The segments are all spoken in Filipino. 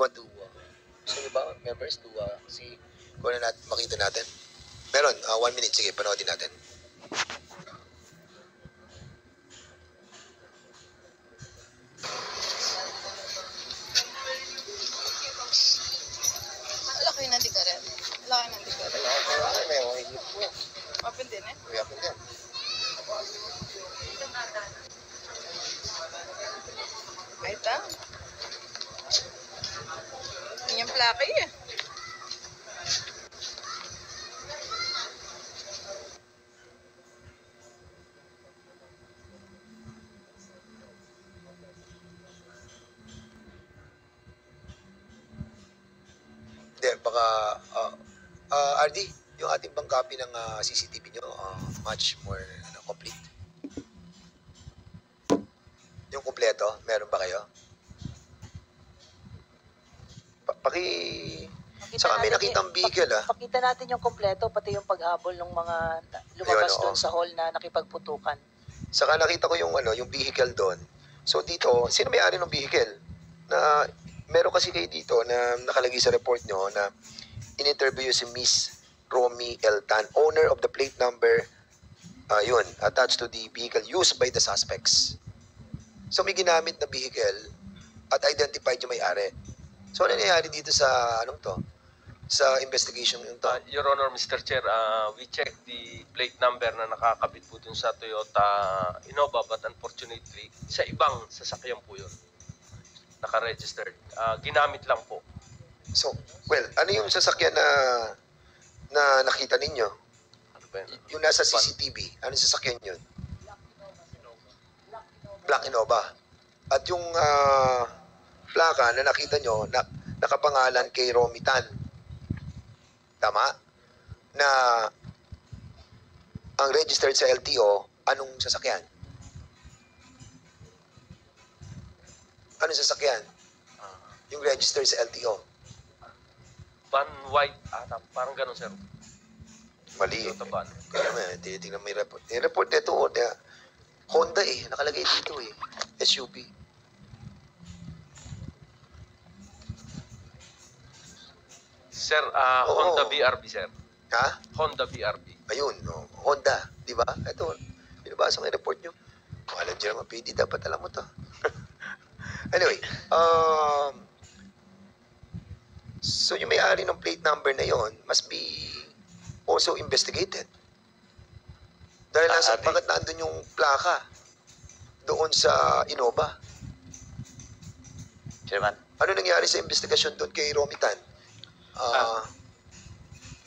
want to, gusto nyo ba, members, to see kung ano makita natin? Meron, 1 minute, sige, panoodin natin. Laki nanti ka rin. Laki nanti ka rin. Open din eh? Open din. Ay, ito. Yan yung plaka eh. Hindi, baka, RD, yung ating bang copy ng CCTV nyo, much more complete. Yung kompleto, meron ba kayo? Saka may nakitang vehicle, Pakita natin yung kompleto, pati yung paghabol ng mga lumabas Ayun, doon sa hall na nakipagputukan. Saka nakita ko yung, yung vehicle doon. So dito, sino may-ari ng vehicle? Na, meron kasi kayo dito na nakalagay sa report nyo na in-interview si Miss Romy Eltan, owner of the plate number, yun, attached to the vehicle used by the suspects. So may ginamit na vehicle at identified yung may-ari. So ano nangyayari dito sa, anong to? Sa investigation yung to? Your Honor, Mr. Chair, we checked the plate number na nakakabit po dun sa Toyota Innova, but unfortunately, sa ibang sasakyan po yun. Naka-registered. Ginamit lang po. So, well, ano yung sasakyan na nakita ninyo? Ano ba yun? Yung nasa CCTV, ano yung sasakyan yun? Black Innova. At yung plaka na nakita nyo, nakapangalan kay Romy Tan. Tama? Na ang registered sa LTO, anong sasakyan? Anong sasakyan? Yung registered sa LTO. Van White ata. Parang ganun, sir. Mali. Toyota van. Kaya may tinitingnan may report. Yung report nito, Honda nakalagay dito SUV. Sir, Honda BRB, sir. Ha? Honda BRB. Ayun, Honda, di ba? Ito, binabasa ko yung report nyo. Alam nyo naman, PD, dapat alam mo to. Anyway, so yung may-ari ng plate number na yon must be also investigated. Dahil bakit nandun yung plaka doon sa Innova? Chairman. Ano nangyari sa investigasyon doon kay Romy Tan?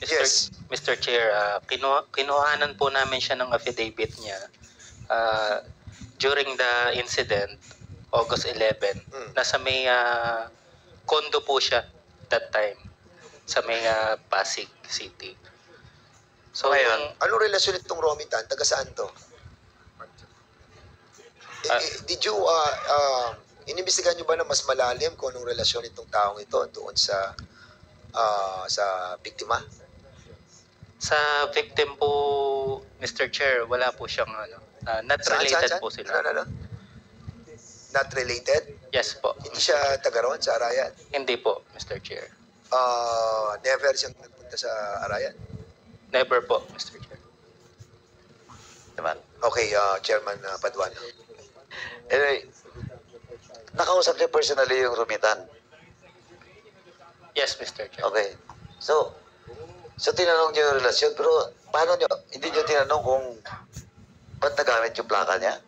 Yes. Mr. Chair, kinuhanan po namin siya ng affidavit niya. During the incident, August 11, nasa may condo po siya that time sa may Pasig City. So, ngayon, anong relasyon itong Romy Tan? Taga saan to? Did you, inimbestigahan nyo ba na mas malalim kung anong relasyon itong taong ito doon sa biktima? Sa victim po, Mr. Chair, wala po siyang not related po sila. Ano? Not related? Yes po. Hindi siya taga roon sa Arayan? Hindi po, Mr. Chair. Never siyang nagpunta sa Arayan? Never po, Mr. Chair. Chairman. Okay, Chairman Paduano. Anyway, nakausap niyo personally yung Rumitan. Yes, Mr. Chair. Okay. So tinanong niyo yung relasyon, pero paano niyo, hindi niyo tinanong kung ba't nagamit yung plaka niya?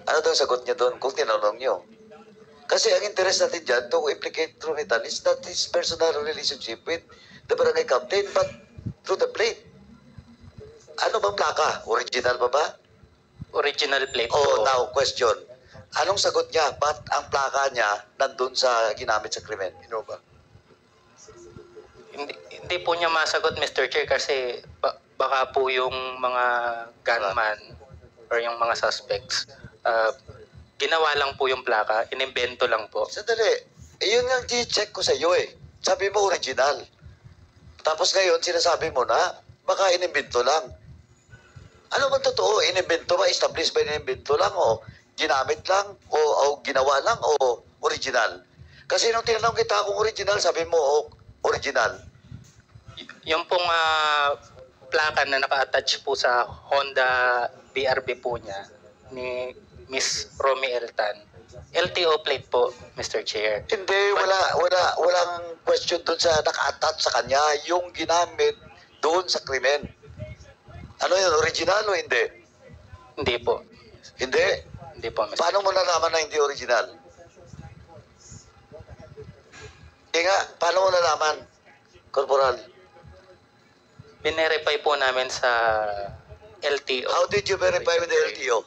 Ano daw sagot niya doon kung tinanong niyo? Kasi ang interest natin dyan, to implicate Rumitan is not his personal relationship with the barangay captain, but through the plate. Ano bang plaka? Original pa ba? Original plate Oh, po. now, question. Anong sagot niya? Ba't ang plaka niya nandun sa ginamit sa krimen? Innova. Hindi po niya masagot, Mr. Chair, kasi baka po yung mga gunman or yung mga suspects, ginawa lang po yung plaka, inimbento lang po. Sandali. Yun ang check ko sa iyo Sabi mo original. Tapos ngayon, sinasabi mo na, baka inimbento lang. Ano bang totoo? Inimbento ba? Established ba inimbento lang? O ginamit lang? O ginawa lang? O original? Kasi nung tinanong kita kung original, sabi mo, original. Yung pong plaka na naka-attach po sa Honda BRB po niya ni Miss Romy Eltan. LTO plate po, Mr. Chair. Hindi, walang question doon sa naka-attach sa kanya, yung ginamit doon sa krimen. Ano yun, original o hindi? Hindi po. Hindi. Hindi po, Mr. Paano mo nalaman na hindi original? Nga, paano mo nalaman, Corporal? Binerify po namin sa LTO. How did you verify with the LTO?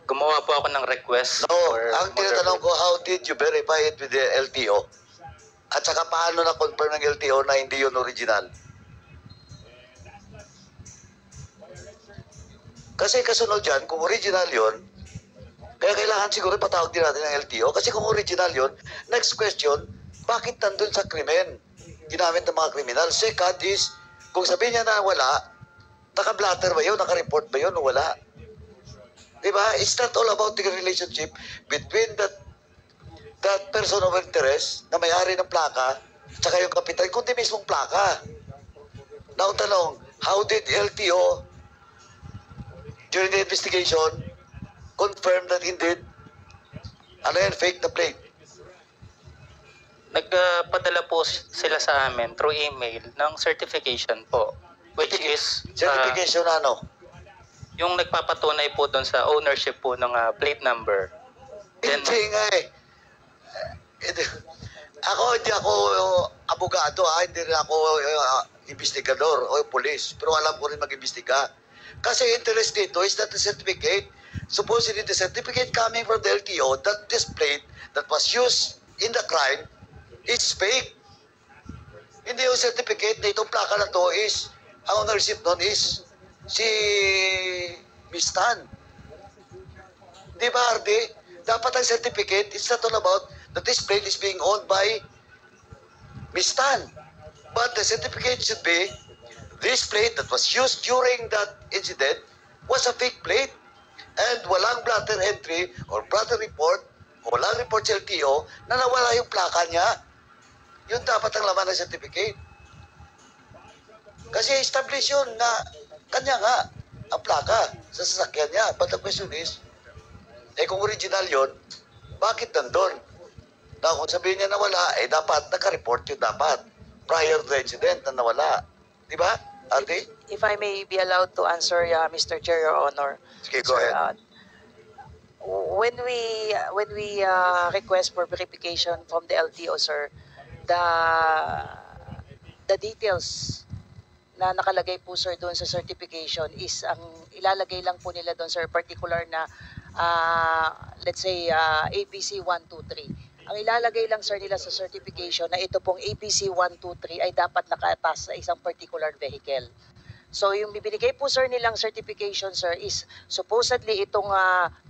Gumawa po ako ng request No, for ang tinatanong ko, how did you verify it with the LTO? At saka paano na-confirm ng LTO na hindi yun original? Kasi kasunod dyan, kung original yun, kaya kailangan siguro patawag din natin ng LTO. Kasi kung original yun, next question, bakit nandun sa krimen? Ginamit ng mga kriminal. Second is, kung sabihin niya na wala, naka-blatter ba yun? Naka-report ba yun o wala? Diba? It's not all about the relationship between that person of interest na may-ari ng plaka tsaka yung kapitan, kundi mismong plaka. Now, tanong, how did LTO during the investigation confirm that indeed fake the plate? Nagpadala po sila sa amin through email ng certification po, which is Certification yung nagpapatunay po doon sa ownership po ng plate number. Then, Hindi nga eh. Hindi ako abogado hindi rin ako investigador o police. Pero alam ko rin mag-imbestiga. Kasi interest dito is that the certificate, supposedly the certificate coming from the LTO that this plate that was used in the crime is fake. Hindi yung certificate na itong plaka na to is, ang ownership nun is si Miss Tan. Di ba, Ardi? Dapat ang certificate is not all about that this plate is being owned by Miss Tan. But the certificate should be this plate that was used during that incident was a fake plate. And walang blatter entry or blatter report o walang report sa LTO na nawala yung plaka niya. Yun dapat ang laman ng certificate. Kasi establish yun na kanya nga ang plaka sa sasakyan niya. But the question is, kung original yun, bakit nandun? Na kung sabihin niya nawala, dapat naka-report yun dapat prior to the incident na nawala. Di ba, Ate? If I may be allowed to answer, Mr. Chair, Your Honor. Sige, go ahead. When we request for verification from the LTO, sir, the details na nakalagay po, sir, doon sa certification is ang ilalagay lang po nila doon, sir, particular na let's say APC 123. Ang ilalagay lang, sir, nila sa certification na ito pong APC 123 ay dapat nakaatas sa isang particular vehicle. So yung bibigay po, sir, nilang certification, sir, is supposedly itong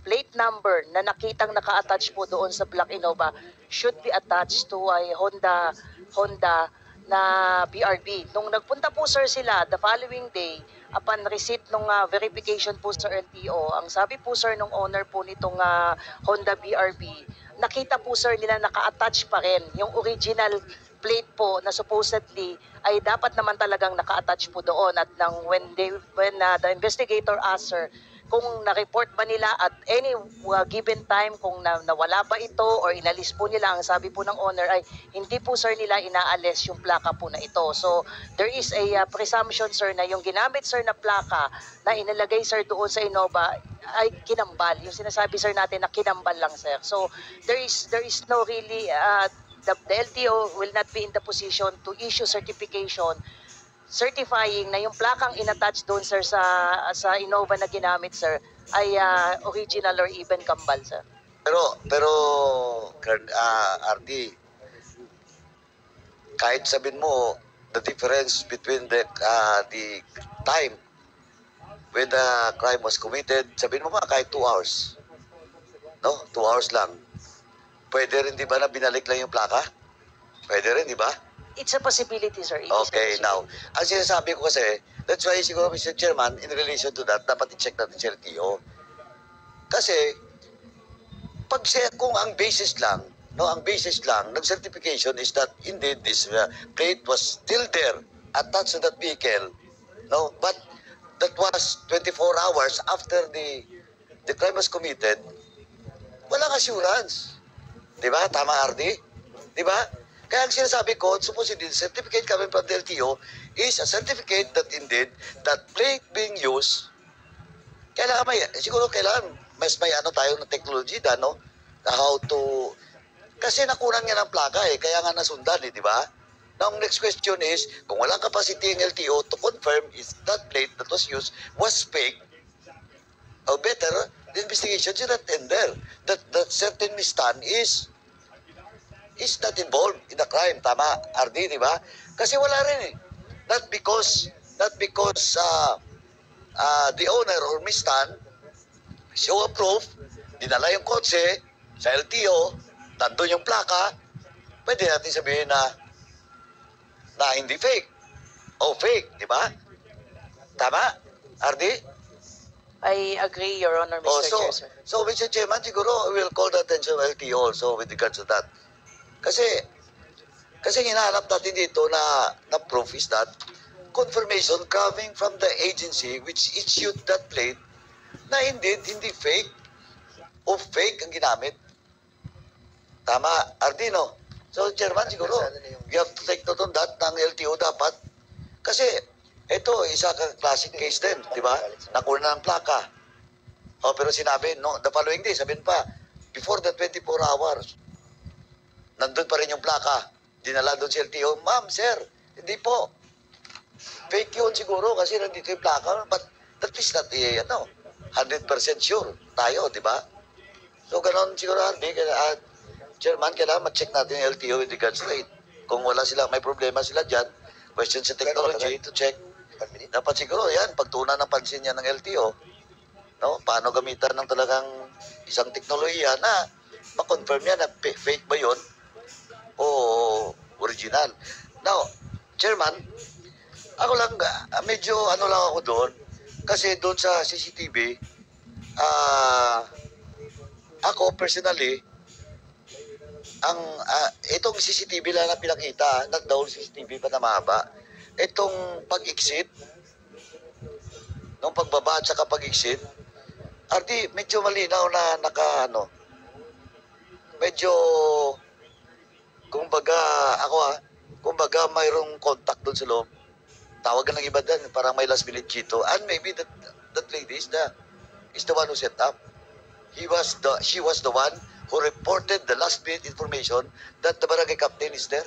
plate number na nakitang naka-attach po doon sa Black Innova should be attached to a Honda na BRB. Nung nagpunta po, sir, sila the following day, upon receipt ng verification po sa LTO, ang sabi po, sir, ng owner po nitong Honda BRB, nakita po, sir, nila naka-attach pa rin yung original plate po na supposedly ay dapat naman talagang naka-attach po doon. At when the investigator asked, sir, kung na-report ba nila at any given time kung nawala ba ito or inalis po nila, ang sabi po ng owner ay hindi po, sir, nila inaalis yung plaka po na ito. So there is a presumption, sir, na yung ginamit, sir, na plaka na inilagay, sir, doon sa Innova ay kinambal. Yung sinasabi, sir, natin na kinambal lang, sir. So there is no really the LTO will not be in the position to issue certification certifying na yung plakang inattach doon, sir, sa Innova na ginamit, sir, ay original or even kambal, sir. Pero RD, kahit sabihin mo the difference between the time when the crime was committed, sabihin mo ba kahit 2 hours? No? 2 hours lang. Pwede rin, di ba, na binalik lang yung plaka? Pwede rin, di ba? It's a possibility, sir. It is a Okay, possibility. now, ang sinasabi ko kasi, that's why siguro, Mr. Chairman, in relation to that, dapat i-check natin si LTO. Kasi, kung ang basis lang no, ang basis lang ng certification is that indeed this plate was still there attached to that vehicle, no, but that was 24 hours after the crime was committed. Walang assurance. Di ba? Tama, RD? Di ba? Kaya ang sinasabi ko, supposedly, the certificate coming from the LTO is a certificate that indeed, that plate being used, kailangan siguro kailangan, mas may ano tayo ng technology da, no? How to, kasi nakunan nga ng plaka kaya nga nasundan di ba? Now, next question is, kung walang capacity ng LTO to confirm if that plate that was used was fake, or better, the investigation should not end there. That certain Miss Tan is not involved in the crime. Tama, RD, di ba? Kasi wala rin Not because the owner or Miss Tan show a proof, dinala yung kotse sa LTO, nandun yung plaka, pwede natin sabihin na hindi fake. O fake, di ba? Tama, RD? I agree, Your Honor, Mr. Chair, sir. So, Mr. Chairman, siguro we'll call the attention of LTO also with regards to that. Kasi hinahanap natin dito na proof is that confirmation coming from the agency which issued that plate na hindi fake o fake ang ginamit. Tama, Ardino. So, Chairman, siguro, you have to take note on that ng LTO dapat. Kasi, ito, isa kang classic case din, di ba? Nakuha ng plaka. O, pero sinabi, no, the following day, sabihin pa, before the 24 hours, nandun pa rin yung plaka. Dinala doon si LTO, ma'am, sir, hindi po. Fake yun siguro kasi nandito yung plaka. But that is not, 100% sure tayo, di ba? So, ganon siguro, Chairman, kailangan ma-check natin yung LTO with regards to it. Kung wala sila, may problema sila dyan, question sa technology to check. Dapat siguro, yan, pagtunan ng pansin yan ng LTO, no? Paano gamitan ng talagang isang teknolohiya na ma-confirm yan na fake ba yun o original. Now, Chairman, ako lang, medyo ano lang ako doon, kasi doon sa CCTV, ako personally, itong CCTV lang na pinakita, not the whole CCTV pa na mahaba, itong pag-exit, nung pagbaba at saka pag-exit, Ardi, medyo malinaw na medyo, kumbaga mayroong contact doon sa loob. Tawagan ng iba doon, parang may last minute chito. And maybe that lady is the one who set up. She was the one who reported the last minute information that the barangay captain is there.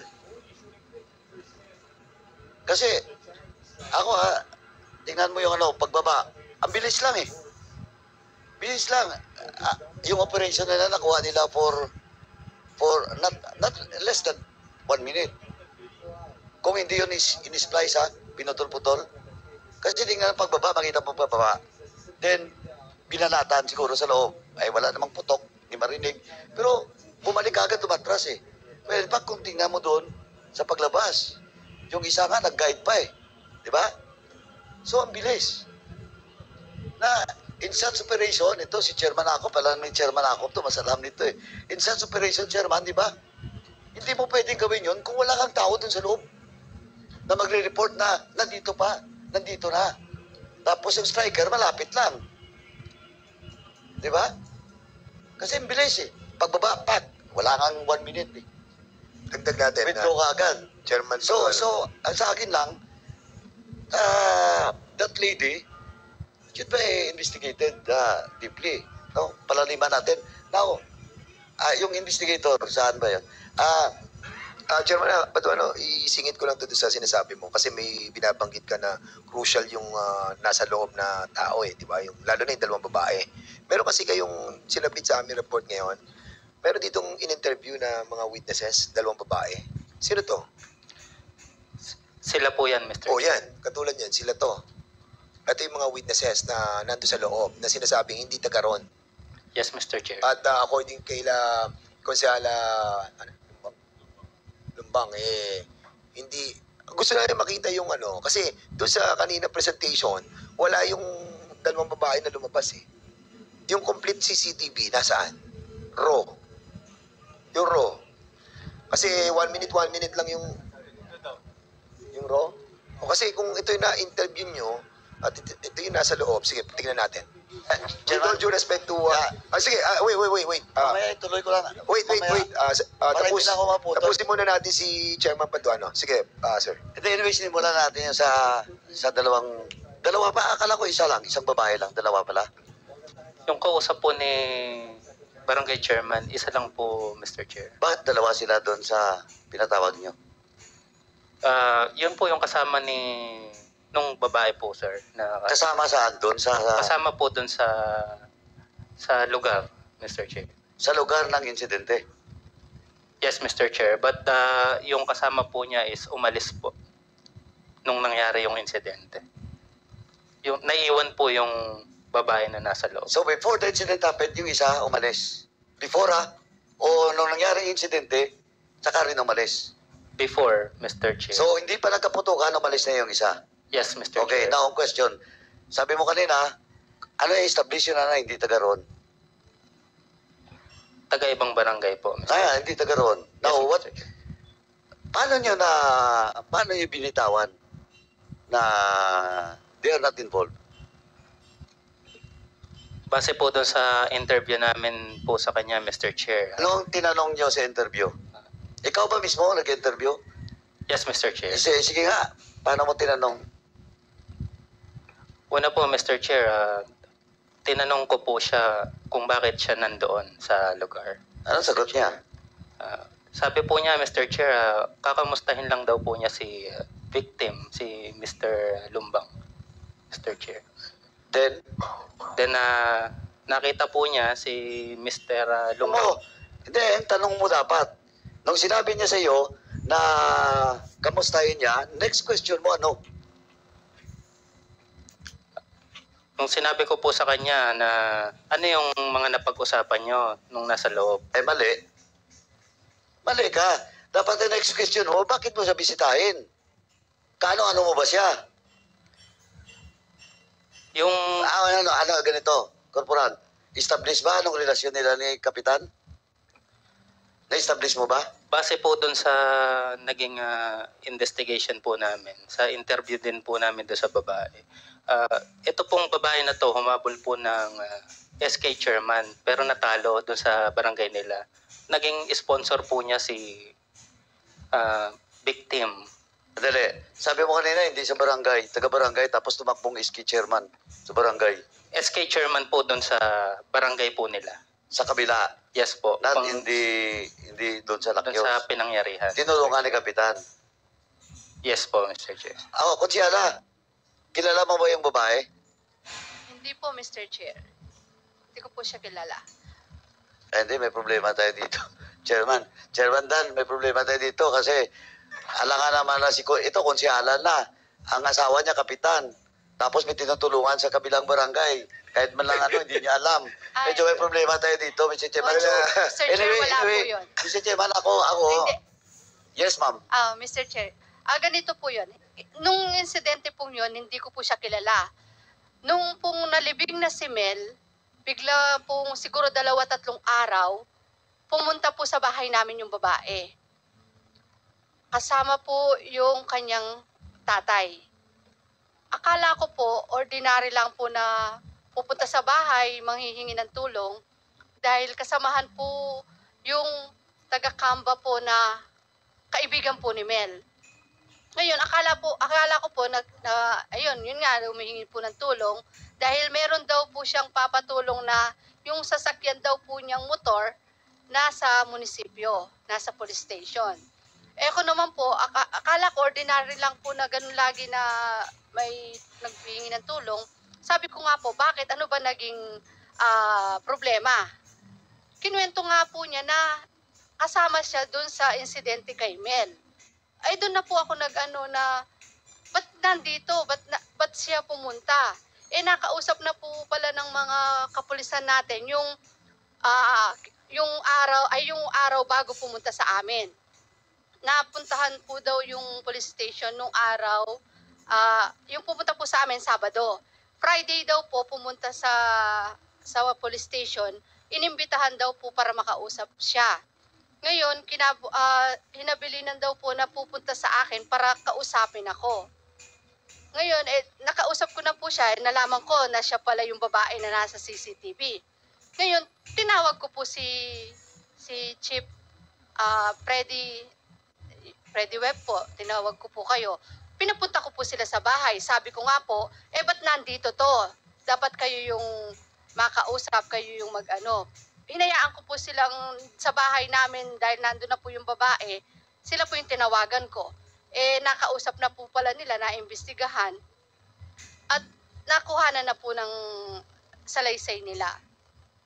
Kasi, ako tingnan mo yung pagbaba. Ang bilis lang Bilis lang. Yung operation nila nakuha nila for not less than 1 minute. Kung hindi yun in-splice pinutol-putol. Kasi tingnan pagbaba, makita mo pagbaba. Then, binanatan siguro sa loob. Ay, wala namang putok, hindi marinig. Pero, bumalik agad tumatras Well, pag kung tingnan mo doon, sa paglabas, yung isa nga, nag-guide pa Di ba? So, ang bilis. Na, in such operation, ito si Chairman ako, pala may Chairman ako to, masalam nito In such operation, Chairman, di ba? Hindi mo pwedeng gawin yun kung wala kang tao doon sa loob na magre-report na nandito na. Tapos yung striker, malapit lang. Di ba? Kasi ang bilis Pagbaba, wala kang 1 minute Dagdag natin. Withdraw ka agad. Chairman. So, ang sa akin lang, that lady should be investigated deeply. No? Palaliman natin. Now, yung investigator, saan ba yan? Chairman, isingit ko lang to sa sinasabi mo kasi may binabanggit ka na crucial yung nasa loob na tao di ba? Yung, lalo na yung dalawang babae. Meron kasi kayong sinabit sa aming report ngayon, meron ditong in-interview na mga witnesses, dalawang babae. Sino to? Sila po yan, Mr. O yan, katulad yan, sila to. Ito yung mga witnesses na nando sa loob na sinasabing hindi taga ron. Yes, Mr. Chair. At according kay Konsehala Lumbang, hindi, gusto natin makita yung kasi doon sa kanina presentation, wala yung dalawang babae na lumabas Yung complete CCTV, nasaan? Raw. Yung raw. Kasi 1 minute lang yung raw. O kasi kung ito yung na-interview nyo, at ito yung nasa loob, sige, tingnan natin. With all due respect to... sige, wait. Mamaya ituloy ko lang. Wait. Marami na ako maputo. Tapusin muna natin si Chairman Paduano. Sige, sir. Ito, anyway, sinimulan natin yung sa dalawa pa, akala ko isa lang, isang babae lang, dalawa pala. Yung kausap po ni Barangay Chairman, isa lang po, Mr. Chair. Bakit dalawa sila doon sa pinatawag nyo? Yun po yung kasama nung babae po, sir. Kasama saan doon? Kasama po doon sa lugar, Mr. Chair. Sa lugar ng insidente. Yes, Mr. Chair. But yung kasama po niya is umalis po nung nangyari yung insidente. Yung naiwan po yung babae na nasa loob. So before the incident happened, yung isa umalis. Before o nung nangyari yung insidente, saka rin umalis. Before, Mr. Chair. So hindi pa nagkaputukan, umalis na yung isa. Yes, Mr. Okay, Chair. now question. Sabi mo kanina, ano yung establish yun na hindi taga roon? Taga-ibang barangay po, Mr. Hindi taga roon. Yes, Now, Mr. Chair. paano nyo binitawan na they are not involved? Base po doon sa interview namin po sa kanya, Mr. Chair. Anong tinanong nyo sa interview? Ikaw ba mismo nag-interview? Yes, Mr. Chair. Sige nga, paano mo tinanong? Una po, Mr. Chair, tinanong ko po siya kung bakit siya nandoon sa lugar. Anong sagot niya? Sabi po niya, Mr. Chair, kakamustahin lang daw po niya si victim, si Mr. Lumbang, Mr. Chair. Then, nakita po niya si Mr. Lumbang. Hindi, ang tanong mo dapat. Nung sinabi niya sa iyo na kamustahin niya, next question mo ano? Nung sinabi ko po sa kanya na ano yung mga napag-usapan nyo nung nasa loob. Mali. Mali ka. Dapat ang next question mo, bakit mo siya bisitahin? Kaano-ano mo ba siya? Yung Ganito, Corporal. Establish ba anong relasyon nila ni Kapitan? Na-establish mo ba? base po dun sa naging investigation po namin, sa interview din po namin doon sa babae. Ito pong babae na to, humabol po ng SK chairman, pero natalo doon sa barangay nila. Naging sponsor po niya si victim. Dali. Sabi mo kanina, hindi sa barangay, taga-barangay, tapos tumakbong SK chairman sa barangay. SK chairman po doon sa barangay po nila. Sa kabila. Yes po. Not hindi doon sa Doon Lakyos. sa pinangyarihan. Tinulungan ni Kapitan. Yes po, Mr. Chair. Ako, Kutsiyala, kilala mo ba yung babae? Hindi po, Mr. Chair. Hindi ko po siya kilala. Hindi, may problema tayo dito. Chairman Dan, may problema tayo dito kasi alangan naman na ito, Kutsiyala na. Ang asawa niya, Kapitan. Tapos may tinutulungan sa kabilang barangay. Kahit man lang hindi niya alam. Medyo may problema tayo dito, Mr. Chairman. Oh, Mr. Chair, wala po yun. Mr. Chairman, ako. Hindi. Yes, ma'am. Mr. Chair, ganito po yun. Nung insidente pong yun, hindi ko po siya kilala. Nung pong nalibing na si Mel, bigla pong siguro 2-3 araw, pumunta po sa bahay namin yung babae. Kasama po yung kanyang tatay. Akala ko po, ordinary lang po na pupunta sa bahay, manghihingi ng tulong dahil kasamahan po yung taga-Kamba po na kaibigan po ni Mel. Ngayon, akala ko po ayun, yun nga, humihingi po ng tulong dahil meron daw po siyang papatulong na yung sasakyan daw po niyang motor nasa munisipyo, nasa police station. Ko naman po, akala ko ordinary lang po na ganun lagi na may naghihingi ng tulong. Sabi ko nga po, bakit? Ano ba naging problema? Kinuwento nga po niya na kasama siya dun sa insidente kay Mel. Ay doon na po ako na, ba't nandito? Ba't siya pumunta? Nakausap na po pala ng mga kapulisan natin yung araw bago pumunta sa amin. Napuntahan po daw yung police station nung araw, yung pumunta po sa amin Sabado. Friday daw po pumunta sa police station, inimbitahan daw po para makausap siya. Ngayon, hinabilinan daw po na pupunta sa akin para kausapin ako. Ngayon, nakausap ko na po siya, nalaman ko na siya pala yung babae na nasa CCTV. Ngayon, tinawag ko po si Chief Freddy Webb po, tinawag ko po kayo. Pinapunta ko po sila sa bahay. Sabi ko nga po, ba't nandito to? Dapat kayo yung makausap, kayo yung mag-ano. Hinayaan ko po silang sa bahay namin dahil nandun na po yung babae. Sila po yung tinawagan ko. Nakausap na po pala nila, naimbestigahan. At nakuha na po ng salaysay nila.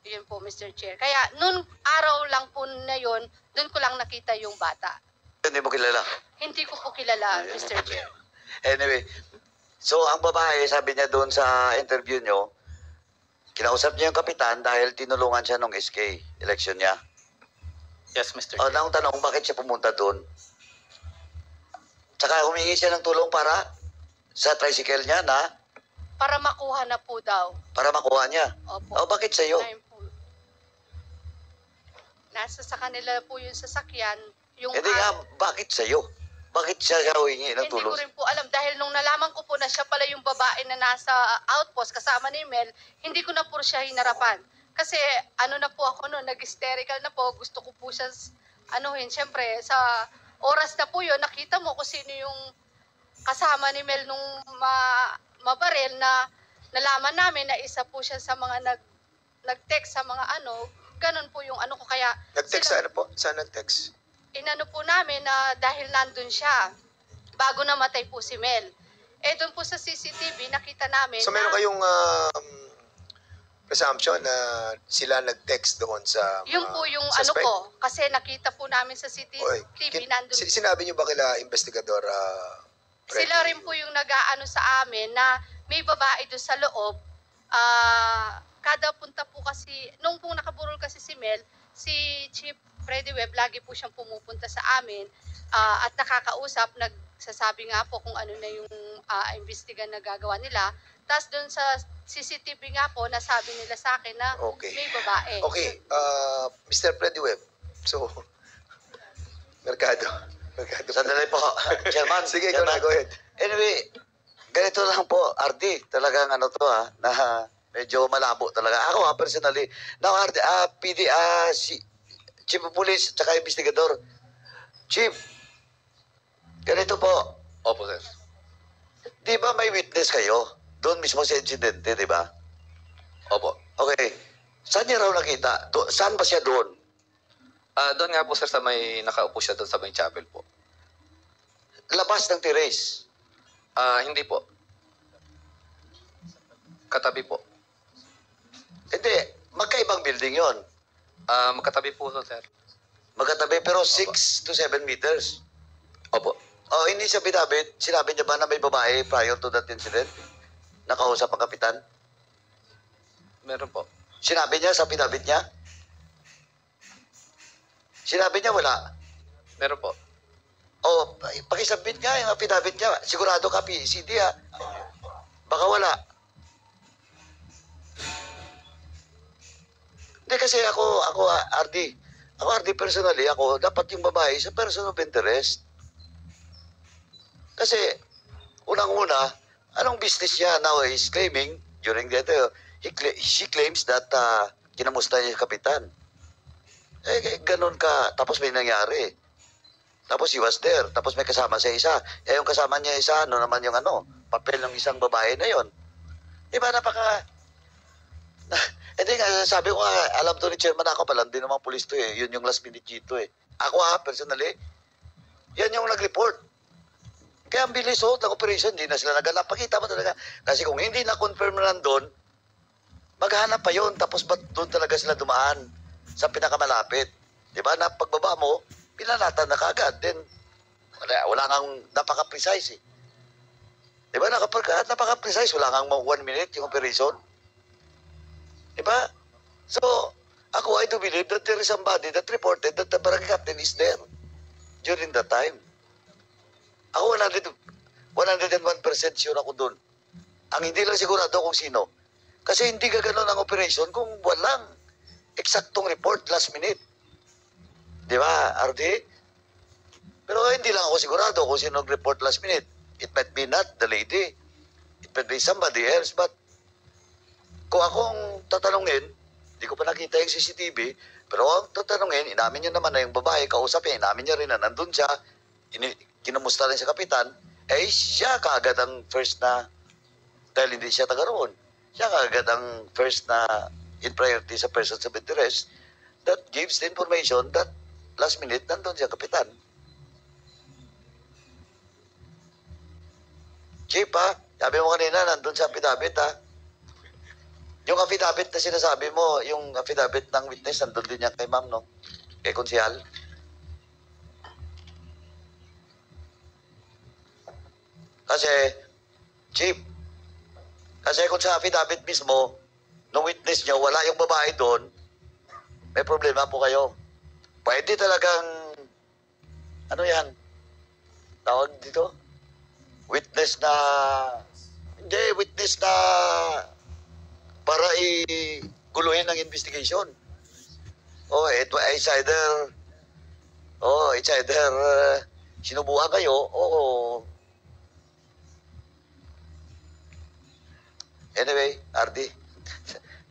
Yun po, Mr. Chair. Kaya noon araw lang po na yun, doon ko lang nakita yung bata. Hindi mo kilala. Hindi ko po kilala, Mr. Chair. Anyway, so ang babae, sabi niya doon sa interview nyo, kinausap niya yung kapitan dahil tinulungan siya nung SK election niya. Yes, Mr. O, Chair. nang tanong, bakit siya pumunta doon? Tsaka humingi siya ng tulong para sa tricycle niya na Para makuha na po daw. para makuha niya. Opo. O, bakit sa'yo? Ayun po. Nasa sa kanila po yung sasakyan. Yung Hindi nga, bakit sa'yo? Bakit siya humingi ng Hindi ko tulong? rin po alam dahil nung nalaman ko po na siya pala yung babae na nasa outpost kasama ni Mel, hindi ko na po siya hinarapan. Kasi ano na po ako noon, nag-hysterical na po, gusto ko po siya anuhin. Siyempre, sa oras na po yun, nakita mo kung sino yung kasama ni Mel nung mabaril na nalaman namin na isa po siya sa mga nag-text sa mga ganun po yung ko. Kaya Nag-text sa ano po? Saan nag-text? inano po namin na dahil nandun siya, bago namatay po si Mel. Doon po sa CCTV, nakita namin So meron kayong presumption na sila nag-text doon sa yung po yung suspect? kasi nakita po namin sa CCTV, Oy, nandun. sinabi niyo ba kila investigador Freddy? Sila rin po yung nag-aano sa amin na may babae doon sa loob. Kada punta po kasi, nung pong nakaburol kasi si Mel, si Chief Freddy Webb, lagi po siyang pumupunta sa amin at nakakausap, nagsasabi nga po kung ano na yung investigan na gagawa nila. Tapos doon sa CCTV nga po, nasabi nila sa akin na Okay. may babae. Okay, Mr. Freddy Webb. So, Mercado. Sandali po, Chairman. Sige, go Chairman. na, go ahead. Anyway, ganito lang po, RD. Talagang na medyo malabo talaga. Ako personally. Now, RD, si Chief of Police, tsaka investigador. Chief, ganito po. Opo, sir. Di ba may witness kayo? Doon mismo sa insidente, di ba? Opo. Okay. Saan niya raw nakita? Saan ba siya doon? Doon nga po, sir, sa may nakaupo siya doon sa may chapel po. Labas ng terrace. Hindi po. Katabi po. Hindi. Magkaibang building yon. Magkatabi po, sir. Magkatabi pero 6 to 7 meters. Opo. Oh, hindi siya binabit. Sinabi niya ba na may babae prior to that incident? Nakausap ang kapitan? Meron po. Sinabi niya sa pinabit niya? Sinabi niya wala. Meron po. Oh, pakisabit nga yung pinabit niya. Sigurado ka, PCD ha. Baka wala. Hindi kasi ako RD. Ako RD personally, ako dapat yung babae sa person of interest. Kasi, unang-una, anong business niya now is claiming, during that, she claims that kinamusta niya yung kapitan. Ganun ka, tapos may nangyari. Tapos he was there, tapos may kasama sa isa. Yung kasama niya isa, naman yung papel ng isang babae na yon. Diba, hindi nga, sabi ko nga, alam to ni Chairman ako, palang din naman pulis to Yun yung last minute dito Ako personally, yan yung nag-report. Kaya ang bilis ng operation, hindi na sila naganap. Pakita mo talaga. Kasi kung hindi na-confirm na nandun, maghanap pa yun. Tapos ba't doon talaga sila dumaan sa pinakamalapit? Diba? Na pagbaba mo, pinalatan na kaagad. Then, wala kang napaka-precise Diba? Napaka-precise. Wala kang 1 minute yung operation. Diba? So, I do believe that there is somebody that reported that the barangay captain is there during that time. Ako 101% sure ako doon. Ang hindi lang sigurado kung sino. Kasi hindi ka ganun ang operation kung walang eksaktong report last minute. Di ba, RD? Pero hindi lang ako sigurado kung sino nag-report last minute. It might be not the lady. It might be somebody else. But kung akong tatanungin, hindi ko pa nakita yung CCTV, pero kung tatanungin, inamin niya naman na yung babae, kausapin, inamin niya rin na nandun siya, kinumusta rin sa kapitan, eh siya kaagad ang first na, dahil hindi siya taga roon, siya kaagad ang first na in priority sa persons of interest that gives the information that last minute nandun siya kapitan. Chief ha, sabi mo kanina nandun sa affidavit ha. Yung affidavit na sinasabi mo, yung affidavit ng witness, nandun din yan kay ma'am, no? Kay konsihal. Kasi, Chief, kasi kung sa affidavit mismo, nung witness nyo, wala yung babae doon, may problema po kayo. Pwede talagang, ano yan? Tawag dito? Witness na, hindi, witness na, para i-guluhin ang investigation. It's either sinubukan kayo o anyway, RD.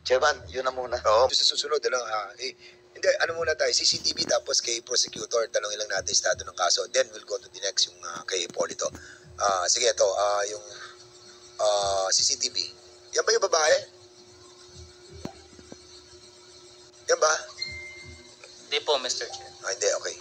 Chairman, yun na muna. Oo, sa susunod, hindi, muna tayo, CCTV tapos kay prosecutor, tanongin lang natin estado ng kaso. Then we'll go to the next, yung kay Hipolito. Sige, ito, yung CCTV. Yan ba yung babae? Yan ba? Hindi po, Mr. Chair. Hindi, okay.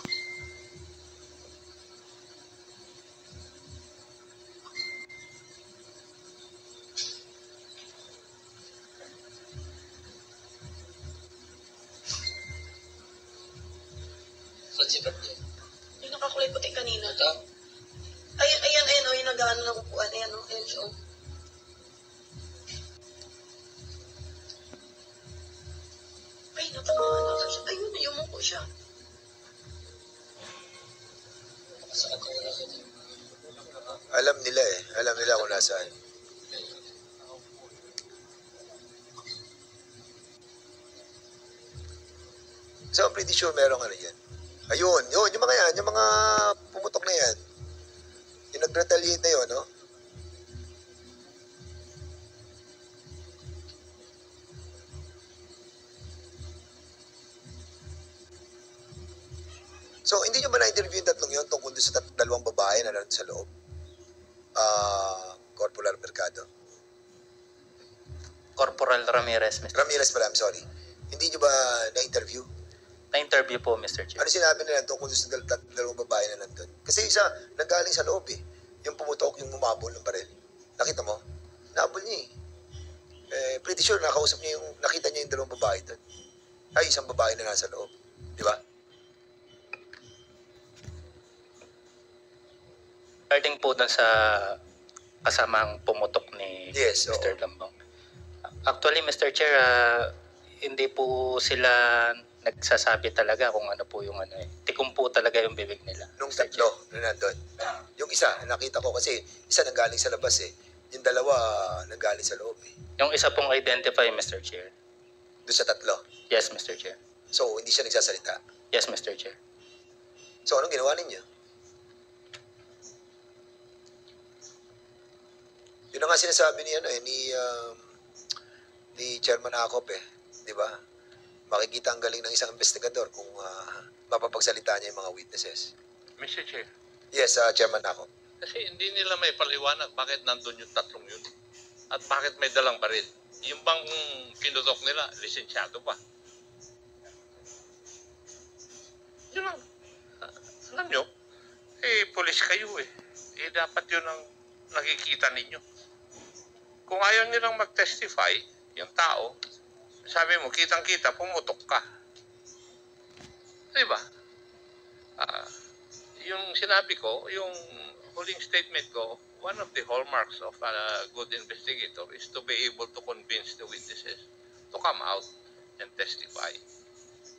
Yung nakakulay puti kanina. Ayan, yung nag-ano ng upuan. Ayan siya. Ay, natamaan na siya. Ayun, yumuko siya. Alam nila kung nasaan. So, I'm pretty sure merong ano yan. Ayun, yung mga yan, yung mga pumutok na yan. Yung nag-retaliate na yun, no? So, hindi nyo ba na-interview yung tatlong yun tungkol doon sa dalawang babae na nandun sa loob? Corporal Mercado. Corporal Ramirez, Mr. Ramirez pala, I'm sorry. Hindi nyo ba na-interview? Na-interview po, Mr. Chair. Ano sinabi nila tungkol doon sa dalawang babae na nandun? Kasi isa, nanggaling sa loob eh. Yung pumutok, yung umabol ng baril. Nakita mo? Naabol niya eh. Pretty sure nakita niya yung dalawang babae doon. Ay, isang babae na nasa loob. Di ba? Regarding po dun sa kasamang pumutok ni Yes, Mr. oo. Lambong. Actually, Mr. Chair, hindi po sila nagsasabi talaga kung ano po yung ano eh. Tikom po talaga yung bibig nila. Nung Mr. tatlo na nandun. Yung isa, nakita ko kasi isa nanggaling sa labas eh. Yung dalawa, nanggaling sa loob eh. Yung isa pong identify, Mr. Chair. Doon sa tatlo. Yes, Mr. Chair. So, hindi siya nagsasalita. Yes, Mr. Chair. So, anong ginawa ninyo? Yun ang nga sinasabi ni Chairman Acop eh. Di ba? Makikita ang galing ng isang investigador kung mapapagsalita niya yung mga witnesses. Mr. Chair, Yes, Chairman Acop. kasi hindi nila may paliwanag bakit nandun yung tatlong yun. At bakit may dalang baril. Yung bang pinutok nila, lisensyado pa. Yun lang. Alam nyo, pulis kayo eh. Dapat yun ang nakikita ninyo. Kung ayaw nilang mag-testify, yung tao, sabi mo, kitang-kita, pumutok ka. Diba? Yung sinabi ko, yung huling statement ko, one of the hallmarks of a good investigator is to be able to convince the witnesses to come out and testify.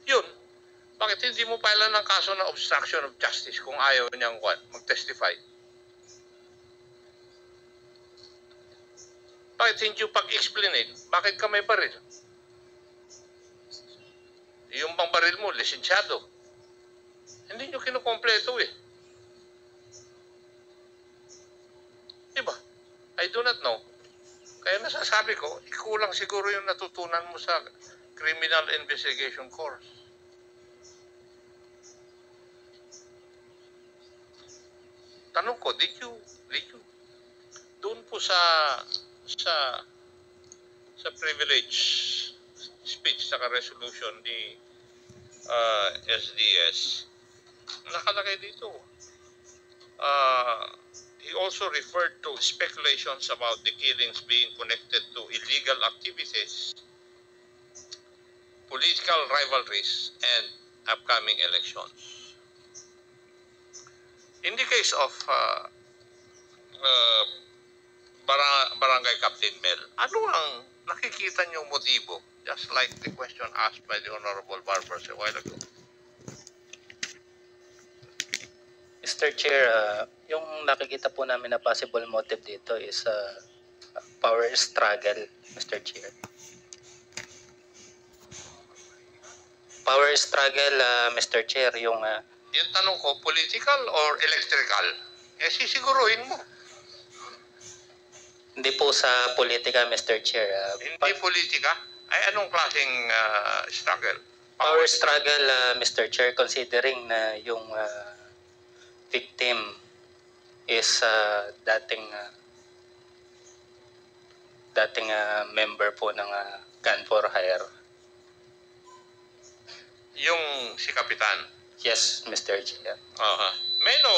Yun. Bakit hindi mo pailan ng kaso ng obstruction of justice kung ayaw niyang mag-testify? Bakit hindi yung pag-explainin? Bakit ka may baril? Yung bang baril mo, lisensyado. Hindi nyo kinukompleto eh. Diba? I do not know. Kaya nasasabi ko, ikulang siguro yung natutunan mo sa criminal investigation course. Tanong ko, did you doon po sa privilege speech sa resolution ni SDS, nakalagay dito. He also referred to speculations about the killings being connected to illegal activities, political rivalries, and upcoming elections. In the case of Barangay Captain Mel, ano ang nakikita niyong motibo? Just like the question asked by the Honorable Barbers a while ago. Mr. Chair, yung nakikita po namin na possible motive dito is power struggle, Mr. Chair. Power struggle, Mr. Chair, yung... Yung tanong ko, political or electrical? Eh, sisiguruhin mo. Hindi po sa politika, Mr. Chair. Hindi politika? Ay, anong klaseng struggle? Power struggle, Mr. Chair, considering na yung victim is dating member po ng Gun for Hire. Yung si Kapitan? Yes, Mr. Chair. Meno,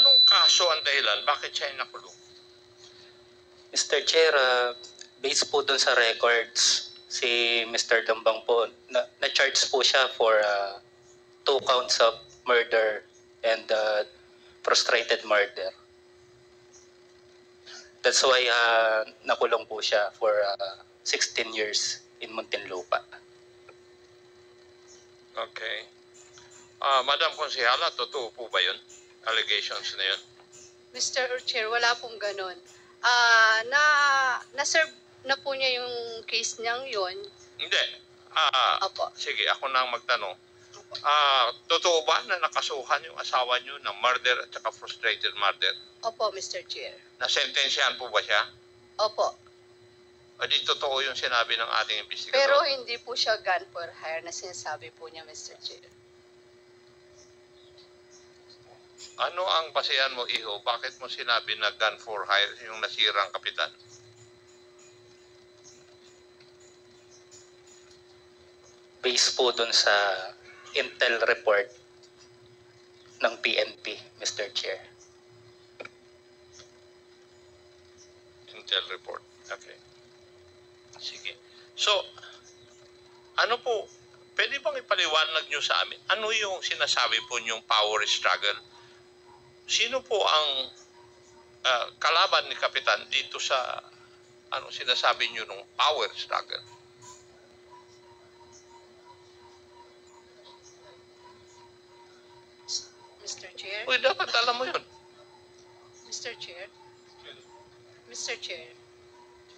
anong kaso ang dahilan? Bakit siya nakulong? Mr. Chair, based po dun sa records, si Mr. Dambang po, na-charge po siya for 2 counts of murder and frustrated murder. That's why nakulong po siya for 16 years in Muntinlupa. Okay. Madam Konsehala, totoo po ba yun? Allegations na yun? Mr. Chair, wala pong ganun. Na-serve na po niya yung case niyang yun. Hindi. Opo. Sige, ako na ang magtanong. Totoo ba na nakasuhan yung asawa niyo ng murder at saka frustrated murder? Opo, Mr. Chair. Nasentensyahan po ba siya? Opo. O di totoo yung sinabi ng ating investigador? Pero hindi po siya gun for hire na sinasabi po niya, Mr. Chair. Ano ang basehan mo, Iho? Bakit mo sinabi na gun for hire yung nasirang kapitan? Based po dun sa intel report ng PNP, Mr. Chair. Intel report. Okay. Sige. So, ano po, pwede bang ipaliwanag nyo sa amin? Ano yung sinasabi po nyong power struggle? Sino po ang kalaban ni Kapitan dito sa ano sinasabi nyo ng power struggle? Mr. Chair? Uy, dapat alam mo yun. Mr. Chair? Mr. Chair?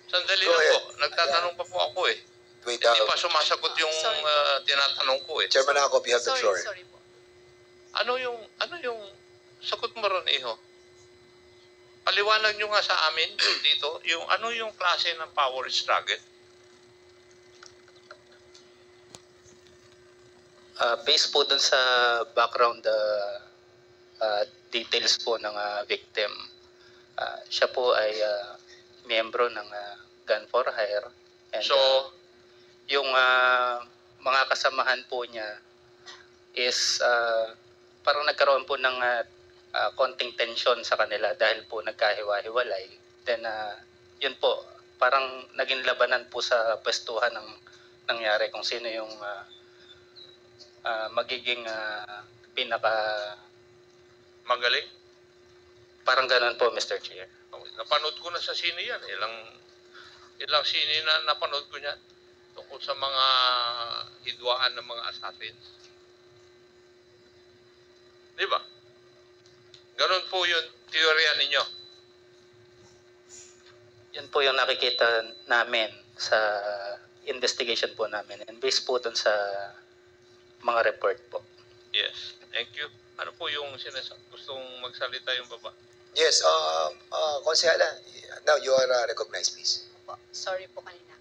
Sandali Go lang ahead. po. Nagtatanong pa po ako eh. Wait, Hindi pa sumasagot yung Sorry. tinatanong ko eh. Chairman Akop, you have the floor. Sorry po. Ano yung sagot mo ron, Iho? Paliwanag nyo nga sa amin dito, ano yung klase ng power struggle? Based po dun sa background details po ng victim, siya po ay miyembro ng Gun for Hire. And, So, yung mga kasamahan po niya is parang nagkaroon po ng konting tension sa kanila dahil po nagkahiwa-hiwalay. Then, yun po, parang naging labanan po sa pwestuhan ng nangyari kung sino yung magiging pinaka... magaling? Parang ganun po, Mr. Chair. Okay. Napanood ko na sa sine yan. Ilang sine na napanood ko niyan tungkol sa mga hidwaan ng mga assassins. Di ba? Ganun po yung teorya ninyo. Yun po yung nakikita namin sa investigation po namin and based po dun sa mga report po. Yes. Thank you. Ano po yung gustong magsalita yung baba? Yes, Konsehala, now you are recognized, please. Opo, sorry po kanina.